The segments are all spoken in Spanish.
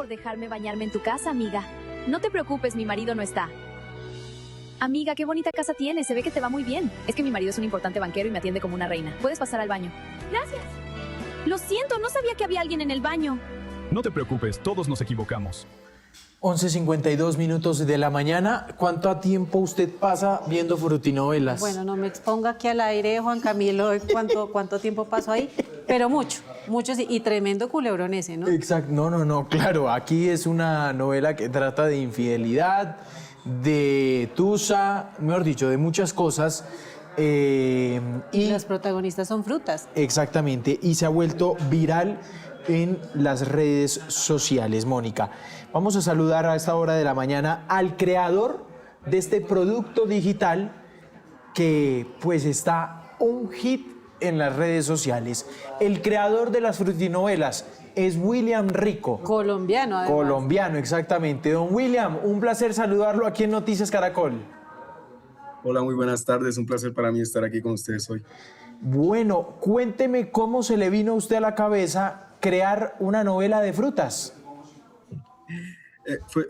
por dejarme bañarme en tu casa, amiga. No te preocupes, mi marido no está. Amiga, qué bonita casa tienes, se ve que te va muy bien. Es que mi marido es un importante banquero y me atiende como una reina. Puedes pasar al baño. Gracias. Lo siento, no sabía que había alguien en el baño. No te preocupes, todos nos equivocamos. 11:52 de la mañana. ¿Cuánto tiempo usted pasa viendo frutinovelas? Bueno, no me exponga aquí al aire, Juan Camilo, cuánto tiempo pasó ahí, pero mucho sí, y tremendo culebrón ese, ¿no? Exacto, no, claro, aquí es una novela que trata de infidelidad, de tusa, mejor dicho, de muchas cosas. Y los protagonistas son frutas. Exactamente, y se ha vuelto viral en las redes sociales, Mónica. Vamos a saludar a esta hora de la mañana al creador de este producto digital que pues está un hit en las redes sociales. El creador de las frutinovelas es William Rico. Colombiano, además. Colombiano, exactamente. Don William, un placer saludarlo aquí en Noticias Caracol. Hola, muy buenas tardes. Un placer para mí estar aquí con ustedes hoy. Bueno, cuénteme cómo se le vino a usted a la cabeza crear una novela de frutas.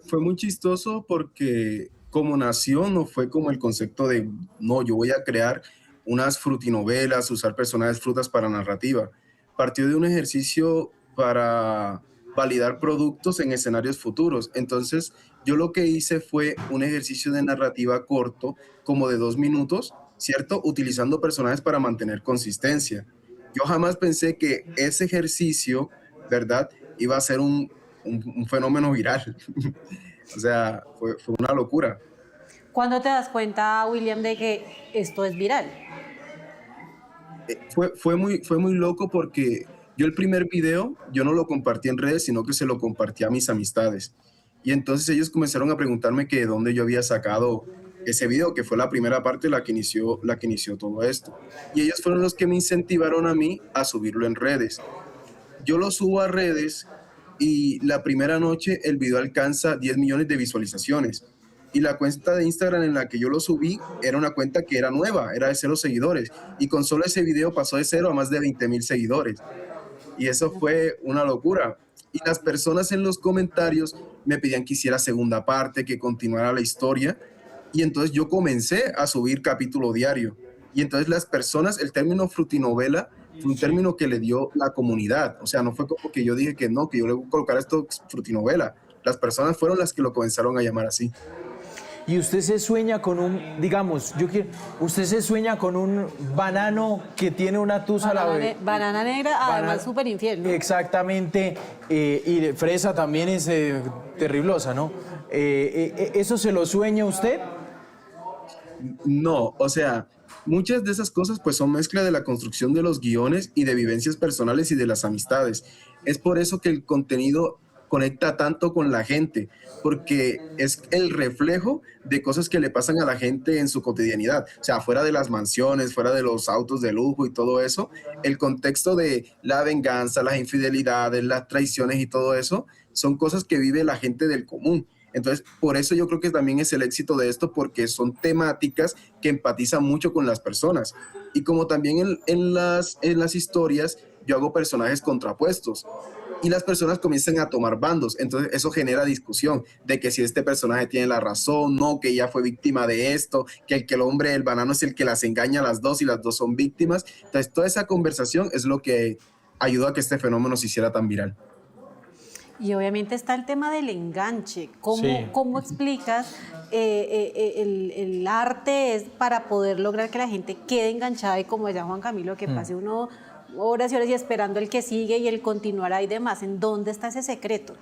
Fue muy chistoso porque como nació no fue como el concepto de, no, yo voy a crear unas frutinovelas, usar personajes frutas para narrativa. Partió de un ejercicio para validar productos en escenarios futuros. Entonces, yo lo que hice fue un ejercicio de narrativa corto, como de 2 minutos, ¿cierto? Utilizando personajes para mantener consistencia. Yo jamás pensé que ese ejercicio, ¿verdad?, iba a ser un fenómeno viral. O sea, fue una locura. ¿Cuándo te das cuenta, William, de que esto es viral? Fue muy loco porque yo el primer video, yo no lo compartí en redes, sino que se lo compartí a mis amistades. Y entonces ellos comenzaron a preguntarme que de dónde yo había sacado ese video, que fue la primera parte la que inició todo esto. Y ellos fueron los que me incentivaron a mí a subirlo en redes. Yo lo subo a redes y la primera noche el video alcanza 10 millones de visualizaciones. Y la cuenta de Instagram en la que yo lo subí era una cuenta que era nueva, era de 0 seguidores. Y con solo ese video pasó de 0 a más de 20,000 seguidores. Y eso fue una locura. Y las personas en los comentarios me pedían que hiciera segunda parte, que continuara la historia. Y entonces yo comencé a subir capítulo diario. Y entonces las personas, el término frutinovela fue un término que le dio la comunidad. O sea, no fue como que yo dije que no, que yo le voy a colocar esto frutinovela. Las personas fueron las que lo comenzaron a llamar así. Y usted se sueña con usted se sueña con un banano que tiene una tusa a la vez. Banana negra, además súper infiel, ¿no? Exactamente, y fresa también es terriblosa, ¿no? ¿Eso se lo sueña usted? No, o sea, muchas de esas cosas pues son mezcla de la construcción de los guiones y de vivencias personales y de las amistades. Es por eso que el contenido conecta tanto con la gente, porque es el reflejo de cosas que le pasan a la gente en su cotidianidad. O sea, fuera de las mansiones, fuera de los autos de lujo y todo eso, el contexto de la venganza, las infidelidades, las traiciones y todo eso, son cosas que vive la gente del común. Entonces, por eso yo creo que también es el éxito de esto, porque son temáticas que empatizan mucho con las personas. Y como también en las historias, yo hago personajes contrapuestos. Y las personas comienzan a tomar bandos. Entonces eso genera discusión de que si este personaje tiene la razón, no, que ella fue víctima de esto, que el hombre del banano es el que las engaña a las dos y las dos son víctimas. Entonces toda esa conversación es lo que ayudó a que este fenómeno se hiciera tan viral. Y obviamente está el tema del enganche. ¿Cómo explicas el arte es para poder lograr que la gente quede enganchada y, como decía Juan Camilo, que pase uno horas y horas y esperando el que sigue y el continuará y demás? ¿En dónde está ese secreto?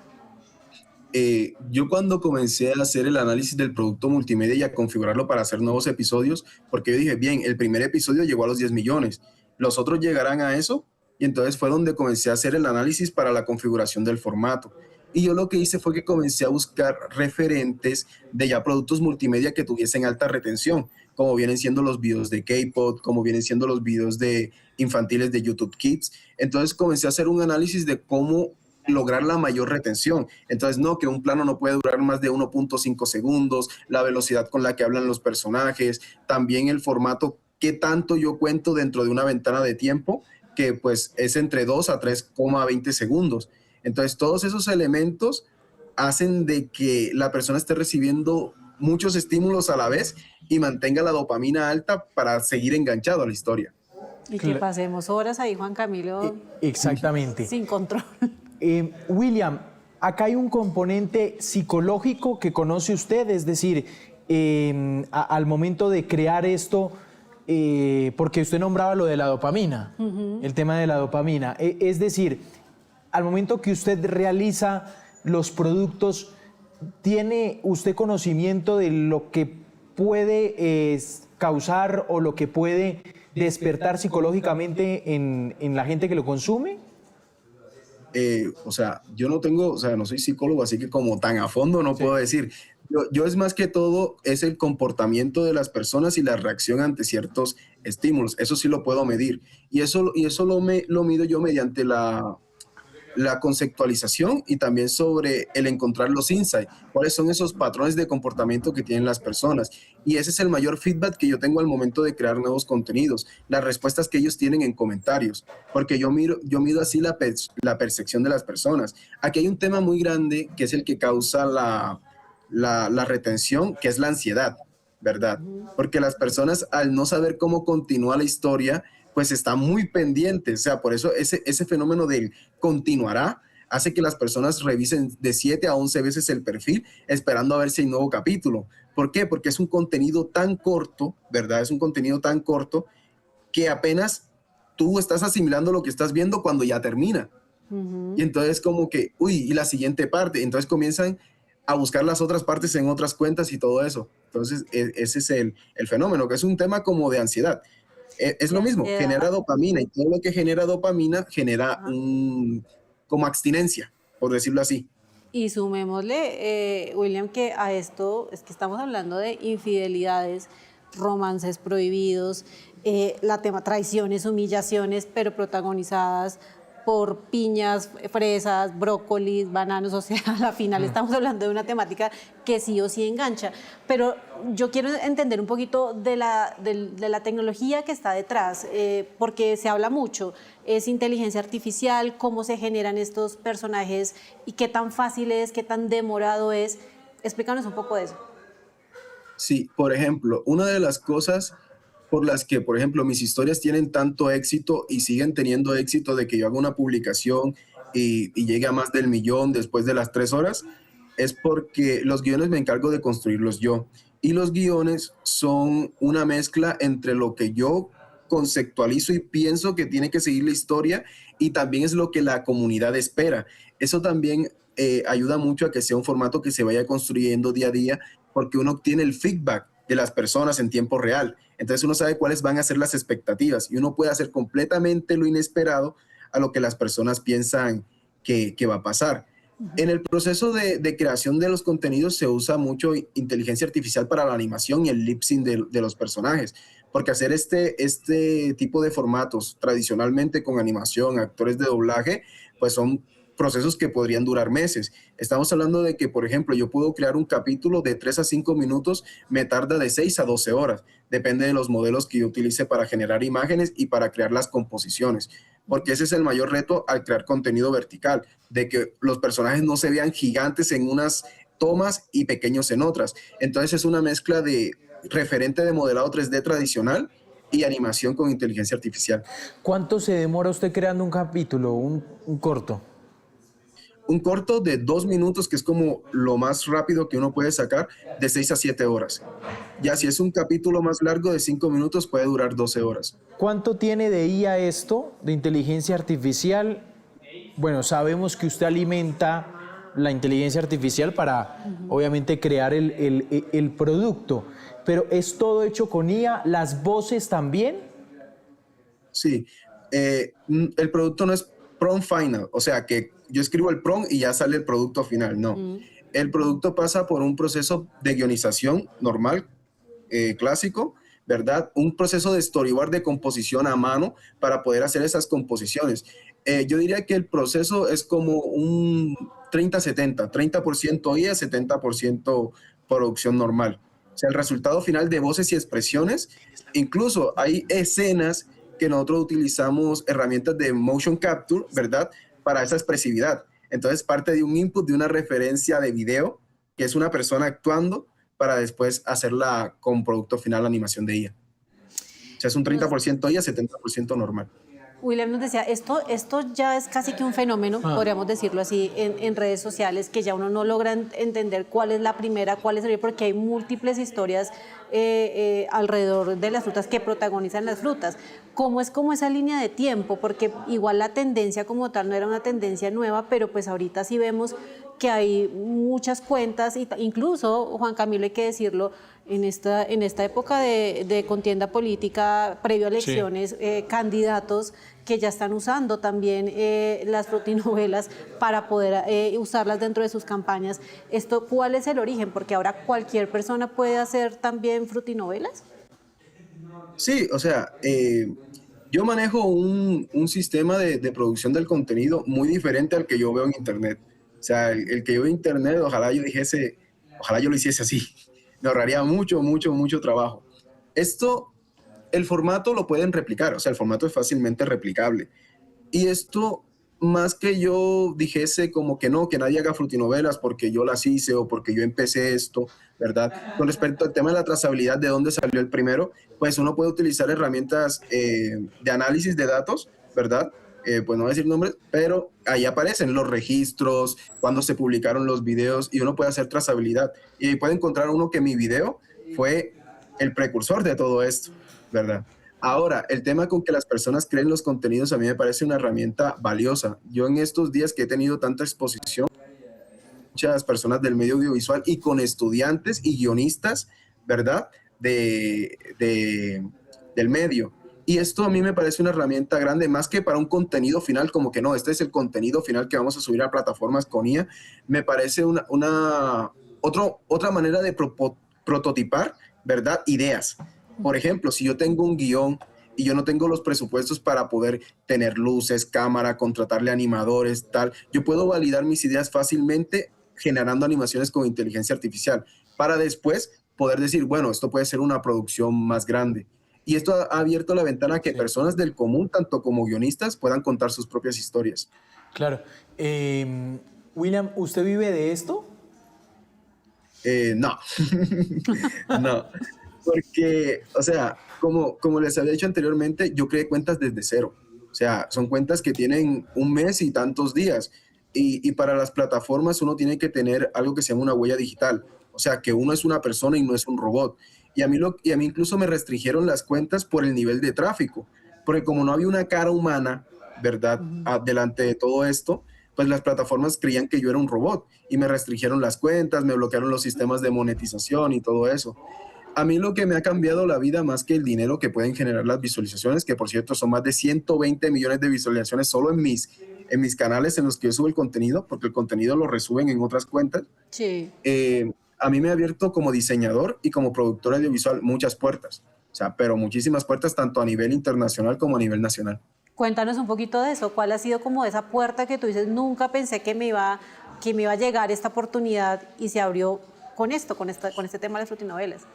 Yo cuando comencé a hacer el análisis del producto multimedia y a configurarlo para hacer nuevos episodios, porque yo dije, bien, el primer episodio llegó a los 10 millones, los otros llegarán a eso, y entonces fue donde comencé a hacer el análisis para la configuración del formato. Y yo lo que hice fue que comencé a buscar referentes de ya productos multimedia que tuviesen alta retención, como vienen siendo los videos de K-pop, como vienen siendo los videos de infantiles de YouTube Kids. Entonces comencé a hacer un análisis de cómo lograr la mayor retención. Entonces, no, que un plano no puede durar más de 1.5 segundos, la velocidad con la que hablan los personajes, también el formato, qué tanto yo cuento dentro de una ventana de tiempo, que pues es entre 2 a 3,20 segundos. Entonces, todos esos elementos hacen de que la persona esté recibiendo muchos estímulos a la vez y mantenga la dopamina alta para seguir enganchado a la historia. Y que pasemos horas ahí, Juan Camilo. Exactamente. Sin control. William, acá hay un componente psicológico que conoce usted, es decir, al momento de crear esto, porque usted nombraba lo de la dopamina, el tema de la dopamina. Es decir, al momento que usted realiza los productos, ¿tiene usted conocimiento de lo que puede causar o lo que puede despertar psicológicamente en la gente que lo consume? O sea, yo no tengo, o sea, no soy psicólogo, así que como tan a fondo no puedo decir. Yo es más que todo, es el comportamiento de las personas y la reacción ante ciertos estímulos. Eso sí lo puedo medir. Y eso lo mido yo mediante la conceptualización y también sobre el encontrar los insights, cuáles son esos patrones de comportamiento que tienen las personas. Y ese es el mayor feedback que yo tengo al momento de crear nuevos contenidos, las respuestas que ellos tienen en comentarios, porque yo mido así la percepción de las personas. Aquí hay un tema muy grande que es el que causa la retención, que es la ansiedad, ¿verdad? Porque las personas, al no saber cómo continúa la historia, pues está muy pendiente. O sea, por eso ese fenómeno del continuará hace que las personas revisen de 7 a 11 veces el perfil esperando a ver si hay nuevo capítulo. ¿Por qué? Porque es un contenido tan corto, ¿verdad? Es un contenido tan corto que apenas tú estás asimilando lo que estás viendo cuando ya termina. Y entonces como que, uy, y la siguiente parte. Entonces comienzan a buscar las otras partes en otras cuentas y todo eso. Entonces ese es el fenómeno, que es un tema como de ansiedad. Es lo mismo, genera dopamina y todo lo que genera dopamina genera como abstinencia, por decirlo así. Y sumémosle, William, que a esto es que estamos hablando de infidelidades, romances prohibidos, traiciones, humillaciones, pero protagonizadas por piñas, fresas, brócolis, bananos, o sea, a la final estamos hablando de una temática que sí o sí engancha. Pero yo quiero entender un poquito de la tecnología que está detrás, porque se habla mucho, es inteligencia artificial, cómo se generan estos personajes y qué tan fácil es, qué tan demorado es. Explícanos un poco de eso. Sí, por ejemplo, una de las cosas por las que, por ejemplo, mis historias tienen tanto éxito y siguen teniendo éxito de que yo haga una publicación y llegue a más del 1.000.000 después de las 3 horas, es porque los guiones me encargo de construirlos yo. Y los guiones son una mezcla entre lo que yo conceptualizo y pienso que tiene que seguir la historia y también es lo que la comunidad espera. Eso también ayuda mucho a que sea un formato que se vaya construyendo día a día porque uno obtiene el feedback de las personas en tiempo real. Entonces uno sabe cuáles van a ser las expectativas y uno puede hacer completamente lo inesperado a lo que las personas piensan que va a pasar. En el proceso de creación de los contenidos se usa mucho inteligencia artificial para la animación y el lip sync de los personajes, porque hacer este tipo de formatos tradicionalmente con animación, actores de doblaje, pues son procesos que podrían durar meses. Estamos hablando de que, por ejemplo, yo puedo crear un capítulo de 3 a 5 minutos, me tarda de 6 a 12 horas. Depende de los modelos que yo utilice para generar imágenes y para crear las composiciones. Porque ese es el mayor reto al crear contenido vertical, de que los personajes no se vean gigantes en unas tomas y pequeños en otras. Entonces es una mezcla de referente de modelado 3D tradicional y animación con inteligencia artificial. ¿Cuánto se demora usted creando un capítulo, un corto? Un corto de 2 minutos, que es como lo más rápido que uno puede sacar, de 6 a 7 horas. Ya si es un capítulo más largo de 5 minutos, puede durar 12 horas. ¿Cuánto tiene de IA esto, de inteligencia artificial? Bueno, sabemos que usted alimenta la inteligencia artificial para, obviamente, crear el producto, pero ¿es todo hecho con IA? ¿Las voces también? Sí. El producto no es prompt final, o sea que yo escribo el prompt y ya sale el producto final, no. El producto pasa por un proceso de guionización normal, clásico, ¿verdad? Un proceso de storyboard de composición a mano para poder hacer esas composiciones. Yo diría que el proceso es como un 30-70, 30% IA, 70% producción normal. O sea, el resultado final de voces y expresiones, incluso hay escenas que nosotros utilizamos herramientas de motion capture, ¿verdad? Para esa expresividad. Entonces parte de un input, de una referencia de video, que es una persona actuando, para después hacerla con producto final, la animación de IA. O sea, es un 30% IA, 70% normal. William nos decía, esto ya es casi que un fenómeno, podríamos decirlo así, en redes sociales, que ya uno no logra entender cuál es la primera, cuál es el, porque hay múltiples historias alrededor de las frutas que protagonizan las frutas. ¿Cómo es como esa línea de tiempo? Porque igual la tendencia como tal no era una tendencia nueva, pero pues ahorita sí vemos que hay muchas cuentas, incluso, Juan Camilo, hay que decirlo, en esta época de contienda política previo a elecciones, candidatos que ya están usando también las frutinovelas para poder usarlas dentro de sus campañas. ¿Cuál es el origen? Porque ahora cualquier persona puede hacer también frutinovelas. Sí, o sea, yo manejo un sistema de producción del contenido muy diferente al que yo veo en Internet. O sea, el que yo veo en Internet, ojalá yo lo hiciese así. Me ahorraría mucho trabajo. El formato lo pueden replicar, o sea, el formato es fácilmente replicable. Y esto, más que yo dijese como que no, que nadie haga frutinovelas porque yo las hice o porque yo empecé esto, ¿verdad? Con respecto al tema de la trazabilidad, de dónde salió el primero, pues uno puede utilizar herramientas de análisis de datos, ¿verdad? Pues no voy a decir nombres, pero ahí aparecen los registros, cuando se publicaron los videos y uno puede hacer trazabilidad. Y puede encontrar uno que mi video fue el precursor de todo esto, ¿verdad? Ahora, el tema con que las personas creen los contenidos a mí me parece una herramienta valiosa. Yo en estos días que he tenido tanta exposición, muchas personas del medio audiovisual y con estudiantes y guionistas, ¿verdad? Del medio. Y esto a mí me parece una herramienta grande, más que para un contenido final, como que no, este es el contenido final que vamos a subir a plataformas con IA. Me parece otra manera de prototipar, ¿verdad? Ideas. Por ejemplo, si yo tengo un guión y yo no tengo los presupuestos para poder tener luces, cámara, contratarle animadores, tal, yo puedo validar mis ideas fácilmente generando animaciones con inteligencia artificial para después poder decir, bueno, esto puede ser una producción más grande. Y esto ha abierto la ventana a que personas del común, tanto como guionistas, puedan contar sus propias historias. Claro. William, ¿usted vive de esto? No. No. Porque, o sea, como les había dicho anteriormente, yo creé cuentas desde cero. O sea, son cuentas que tienen un mes y tantos días. Y para las plataformas uno tiene que tener algo que se llama una huella digital. O sea, que uno es una persona y no es un robot. Y a mí incluso me restringieron las cuentas por el nivel de tráfico, porque como no había una cara humana, ¿verdad?, delante de todo esto, pues las plataformas creían que yo era un robot y me restringieron las cuentas, me bloquearon los sistemas de monetización y todo eso. A mí lo que me ha cambiado la vida más que el dinero que pueden generar las visualizaciones, que por cierto son más de 120 millones de visualizaciones solo en mis canales en los que yo subo el contenido, porque el contenido lo resuben en otras cuentas. Sí. A mí me ha abierto como diseñador y como productor audiovisual muchas puertas, o sea, pero muchísimas puertas tanto a nivel internacional como a nivel nacional. Cuéntanos un poquito de eso, ¿cuál ha sido como esa puerta que tú dices, nunca pensé que me iba a llegar esta oportunidad y se abrió con este tema de las frutinovelas?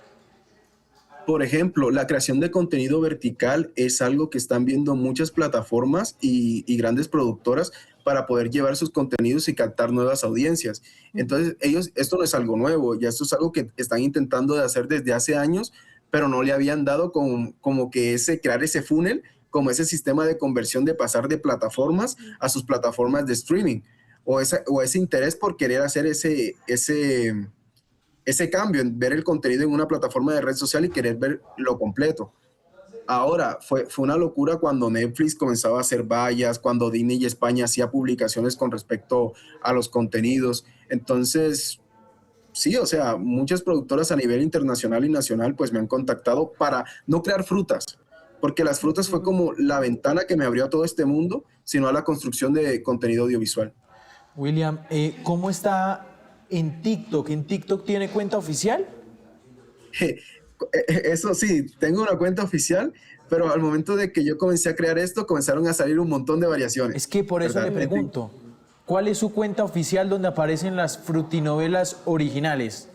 Por ejemplo, la creación de contenido vertical es algo que están viendo muchas plataformas y grandes productoras para poder llevar sus contenidos y captar nuevas audiencias. Entonces, esto no es algo nuevo, ya esto es algo que están intentando de hacer desde hace años, pero no le habían dado como que crear ese funnel, como ese sistema de conversión de pasar de plataformas a sus plataformas de streaming, o ese interés por querer hacer ese cambio, en ver el contenido en una plataforma de red social y querer ver lo completo. Ahora, fue una locura cuando Netflix comenzaba a hacer vallas, cuando Disney y España hacía publicaciones con respecto a los contenidos. Entonces, sí, o sea, muchas productoras a nivel internacional y nacional pues me han contactado para no crear frutas, porque las frutas fue como la ventana que me abrió a todo este mundo, sino a la construcción de contenido audiovisual. William, ¿cómo está en TikTok? ¿En TikTok tiene cuenta oficial? Eso sí, tengo una cuenta oficial, pero al momento de que yo comencé a crear esto, comenzaron a salir un montón de variaciones. Es que por eso le pregunto, ¿cuál es su cuenta oficial donde aparecen las frutinovelas originales?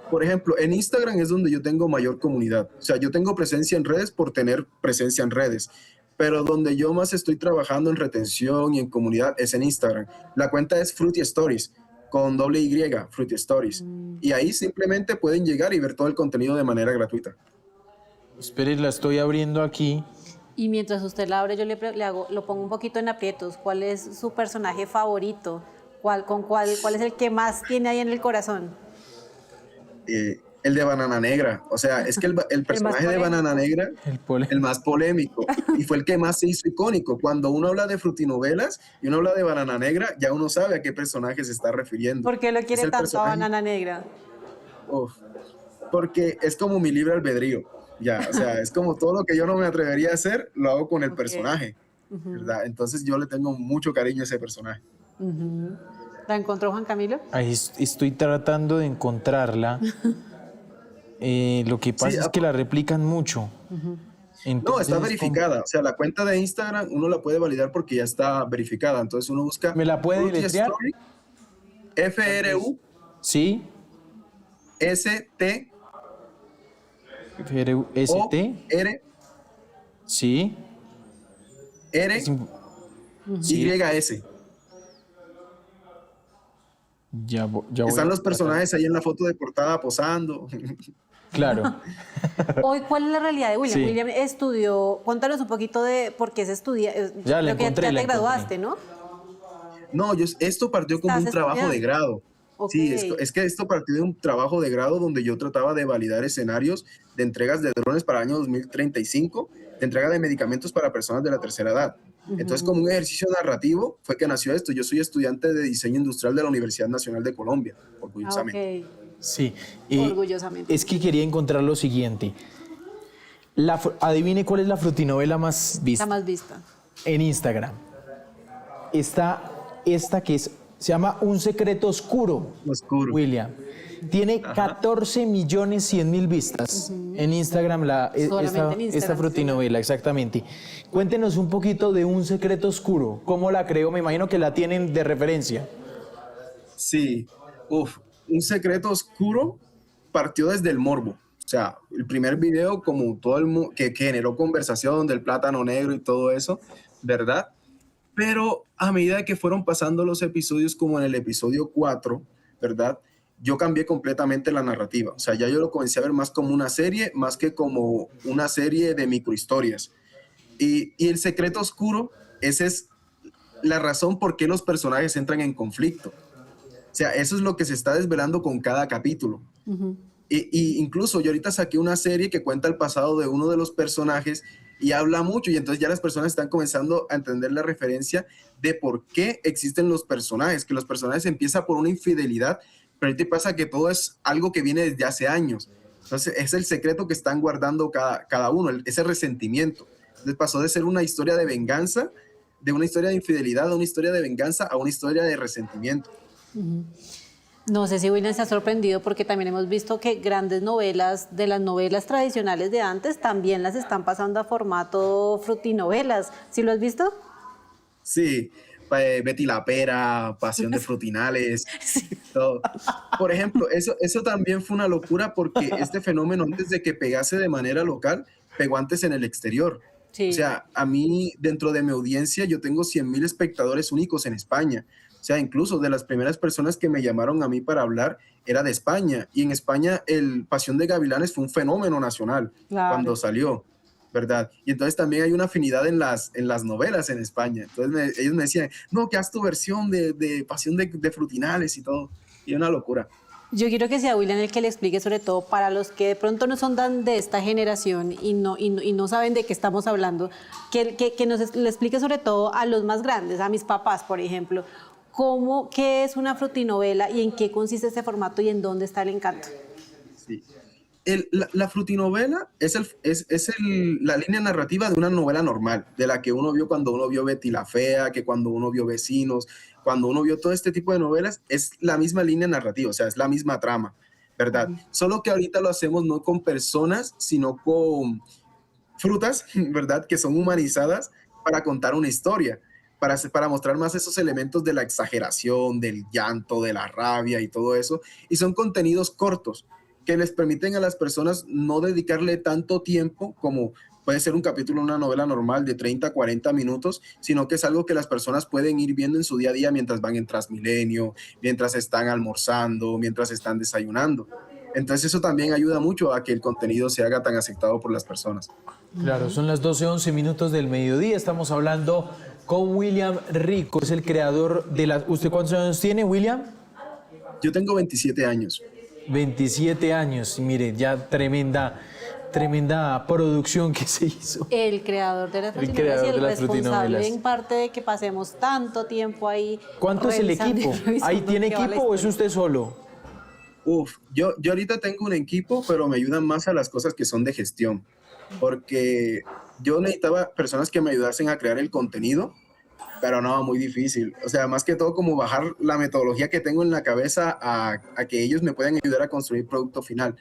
Por ejemplo, en Instagram es donde yo tengo mayor comunidad. O sea, yo tengo presencia en redes por tener presencia en redes. pero donde yo más estoy trabajando en retención y en comunidad es en Instagram. La cuenta es Fruity Stories, con doble Y, Fruity Stories. Y ahí simplemente pueden llegar y ver todo el contenido de manera gratuita. Espere, la estoy abriendo aquí. Y mientras usted la abre, yo lo pongo un poquito en aprietos. ¿Cuál es su personaje favorito? ¿Cuál es el que más tiene ahí en el corazón? El de Banana Negra. O sea, es que el personaje de Banana Negra, el más polémico, y fue el que más se hizo icónico. Cuando uno habla de frutinovelas y uno habla de Banana Negra, ya uno sabe a qué personaje se está refiriendo. ¿Por qué lo quiere tanto a Banana Negra? Porque es como mi libre albedrío. Ya, o sea, es como todo lo que yo no me atrevería a hacer, lo hago con el personaje, ¿verdad? Entonces yo le tengo mucho cariño a ese personaje. ¿La encontró Juan Camilo? Ahí estoy tratando de encontrarla. Lo que pasa es que la replican mucho. Entonces, no, está verificada. O sea, la cuenta de Instagram uno la puede validar porque ya está verificada. Entonces uno busca... ¿Me la puede deletrear? FRU. Sí. ST. FRUST. R. Sí. R. YS. Ya voy. Están los personajes ahí en la foto de portada posando. Claro. Hoy, ¿cuál es la realidad de William? Sí. William estudió, cuéntanos un poquito de por qué se estudia. Ya la Creo que encontré, ya la te graduaste, encontré. ¿no? No, esto partió como un trabajo de grado. Okay. Sí, es que esto partió de un trabajo de grado donde yo trataba de validar escenarios de entregas de drones para el año 2035, de entrega de medicamentos para personas de la tercera edad. Entonces, como un ejercicio narrativo, fue que nació esto. Yo soy estudiante de diseño industrial de la Universidad Nacional de Colombia, orgullosamente. Sí. Orgullosamente. Es que quería encontrar lo siguiente. Adivine cuál es la frutinovela más vista. La más vista. En Instagram. Está esta que se llama Un secreto oscuro. Oscuro. William. Tiene 14.100.000 vistas en Instagram, esta frutinovela, exactamente. Cuéntenos un poquito de Un secreto oscuro. ¿Cómo la creó? Me imagino que la tienen de referencia. Sí. Un secreto oscuro partió desde el morbo. O sea, el primer video, como todo el mundo, que generó conversación del plátano negro y todo eso, ¿verdad? Pero a medida que fueron pasando los episodios, como en el episodio 4, ¿verdad? Yo cambié completamente la narrativa. O sea, ya yo lo comencé a ver más como una serie, más que como una serie de microhistorias. Y el secreto oscuro, esa es la razón por qué los personajes entran en conflicto. O sea, eso es lo que se está desvelando con cada capítulo. Y incluso yo ahorita saqué una serie que cuenta el pasado de uno de los personajes y habla mucho, y entonces ya las personas están comenzando a entender la referencia de por qué existen los personajes, que los personajes empiezan por una infidelidad, pero ahorita pasa que todo es algo que viene desde hace años. Entonces es el secreto que están guardando cada uno, ese resentimiento. Entonces pasó de ser una historia de venganza, de una historia de infidelidad, a una historia de venganza, a una historia de resentimiento. No sé si William se ha sorprendido porque también hemos visto que grandes novelas, de las novelas tradicionales de antes, también las están pasando a formato frutinovelas. ¿Sí lo has visto? Sí, Betty la Pera, Pasión de Frutinales. Sí. Todo. Por ejemplo, eso también fue una locura porque este fenómeno, antes de que pegase de manera local, pegó antes en el exterior. Sí. O sea, a mí, dentro de mi audiencia, yo tengo 100,000 espectadores únicos en España. O sea, incluso de las primeras personas que me llamaron a mí para hablar era de España. Y en España el Pasión de Gavilanes fue un fenómeno nacional cuando salió, ¿verdad? Y entonces también hay una afinidad en las novelas en España. Entonces ellos me decían, no, que haz tu versión de Pasión de Frutinales y todo. Y una locura. Yo quiero que sea William el que le explique, sobre todo para los que de pronto no son tan de esta generación y no saben de qué estamos hablando, que le explique sobre todo a los más grandes, a mis papás, por ejemplo, ¿qué es una frutinovela y en qué consiste este formato y en dónde está el encanto? Sí. La frutinovela es la línea narrativa de una novela normal, de la que uno vio cuando uno vio Betty la Fea, que cuando uno vio Vecinos, cuando uno vio todo este tipo de novelas, es la misma línea narrativa, o sea, es la misma trama, ¿verdad? Solo que ahorita lo hacemos no con personas, sino con frutas, ¿verdad? Que son humanizadas para contar una historia. Para mostrar más esos elementos de la exageración, del llanto, de la rabia y todo eso. Y son contenidos cortos que les permiten a las personas no dedicarle tanto tiempo como puede ser un capítulo de una novela normal de 30 a 40 minutos, sino que es algo que las personas pueden ir viendo en su día a día mientras van en Transmilenio, mientras están almorzando, mientras están desayunando. Entonces eso también ayuda mucho a que el contenido se haga tan aceptado por las personas. Claro, son las 12:11 minutos del mediodía. Estamos hablando con William Rico, es el creador de la... ¿Usted cuántos años tiene, William? Yo tengo 27 años. 27 años, y mire, ya tremenda producción que se hizo. El creador de las El frutinovelas creador y el de las responsable frutinovelas. en parte de que pasemos tanto tiempo ahí. ¿Cuánto es el revisando y equipo? revisando ¿Ahí tiene qué va la equipo o es historia. usted solo? Yo ahorita tengo un equipo, pero me ayudan más a las cosas que son de gestión, porque yo necesitaba personas que me ayudasen a crear el contenido, pero no, muy difícil. O sea, más que todo como bajar la metodología que tengo en la cabeza a que ellos me puedan ayudar a construir producto final.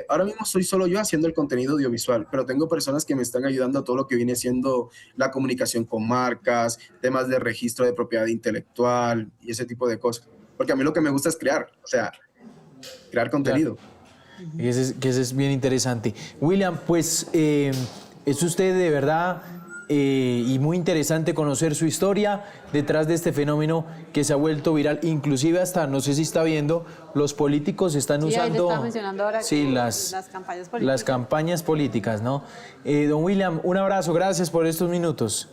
Ahora mismo soy solo yo haciendo el contenido audiovisual, pero tengo personas que me están ayudando a todo lo que viene siendo la comunicación con marcas, temas de registro de propiedad intelectual y ese tipo de cosas. Porque a mí lo que me gusta es crear, o sea, crear contenido. Que ese es bien interesante. William, pues es usted de verdad y muy interesante conocer su historia detrás de este fenómeno que se ha vuelto viral. Inclusive hasta, no sé si está viendo, los políticos están Sí, ahí le usando estaba mencionando ahora sí, que las campañas políticas. las campañas políticas, ¿no? Don William, un abrazo, gracias por estos minutos.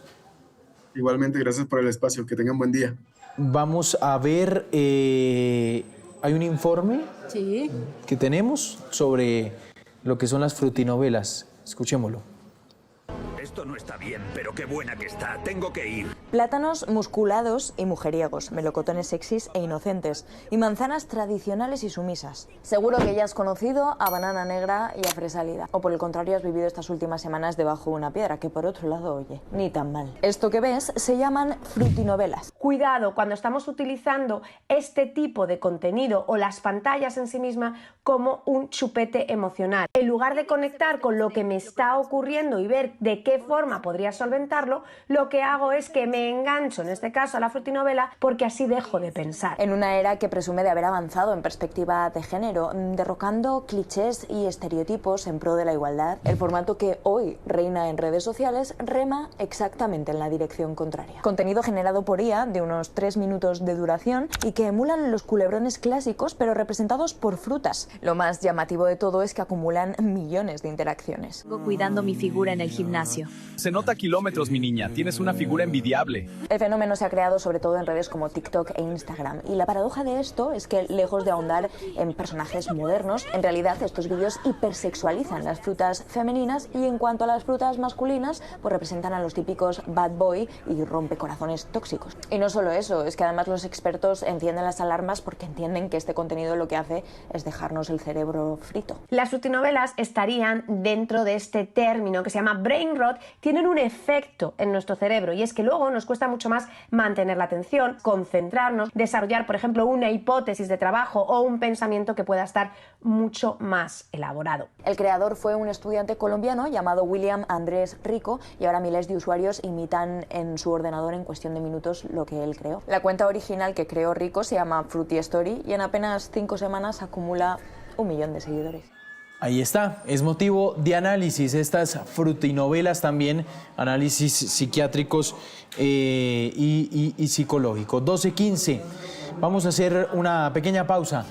Igualmente, gracias por el espacio, que tengan buen día. Vamos a ver, hay un informe Sí. que tenemos sobre lo que son las frutinovelas. Escuchémoslo. Esto no está bien, pero qué buena que está. Tengo que ir. Plátanos musculados y mujeriegos, melocotones sexys e inocentes, y manzanas tradicionales y sumisas. Seguro que ya has conocido a banana negra y a fresálida, o por el contrario has vivido estas últimas semanas debajo de una piedra, que por otro lado, oye, ni tan mal. Esto que ves se llaman frutinovelas. Cuidado cuando estamos utilizando este tipo de contenido o las pantallas en sí mismas como un chupete emocional. En lugar de conectar con lo que me está ocurriendo y ver de qué forma podría solventarlo, lo que hago es que me engancho, en este caso a la frutinovela, porque así dejo de pensar. En una era que presume de haber avanzado en perspectiva de género, derrocando clichés y estereotipos en pro de la igualdad, el formato que hoy reina en redes sociales rema exactamente en la dirección contraria. Contenido generado por IA de unos 3 minutos de duración y que emulan los culebrones clásicos pero representados por frutas. Lo más llamativo de todo es que acumulan millones de interacciones. Sigo cuidando mi figura en el gimnasio. Se nota a kilómetros, mi niña. Tienes una figura envidiable. El fenómeno se ha creado sobre todo en redes como TikTok e Instagram, y la paradoja de esto es que, lejos de ahondar en personajes modernos, en realidad estos vídeos hipersexualizan las frutas femeninas y en cuanto a las frutas masculinas, pues representan a los típicos bad boy y rompecorazones tóxicos. Y no solo eso, es que además los expertos encienden las alarmas porque entienden que este contenido lo que hace es dejarnos el cerebro frito. Las frutinovelas estarían dentro de este término que se llama brain rot. Tienen un efecto en nuestro cerebro y es que luego nos cuesta mucho más mantener la atención, concentrarnos, desarrollar, por ejemplo, una hipótesis de trabajo o un pensamiento que pueda estar mucho más elaborado. El creador fue un estudiante colombiano llamado William Andrés Rico y ahora miles de usuarios imitan en su ordenador en cuestión de minutos lo que él creó. La cuenta original que creó Rico se llama Fruity Story y en apenas 5 semanas acumula 1 millón de seguidores. Ahí está, es motivo de análisis estas frutinovelas también, análisis psiquiátricos y psicológicos. 12:15, vamos a hacer una pequeña pausa.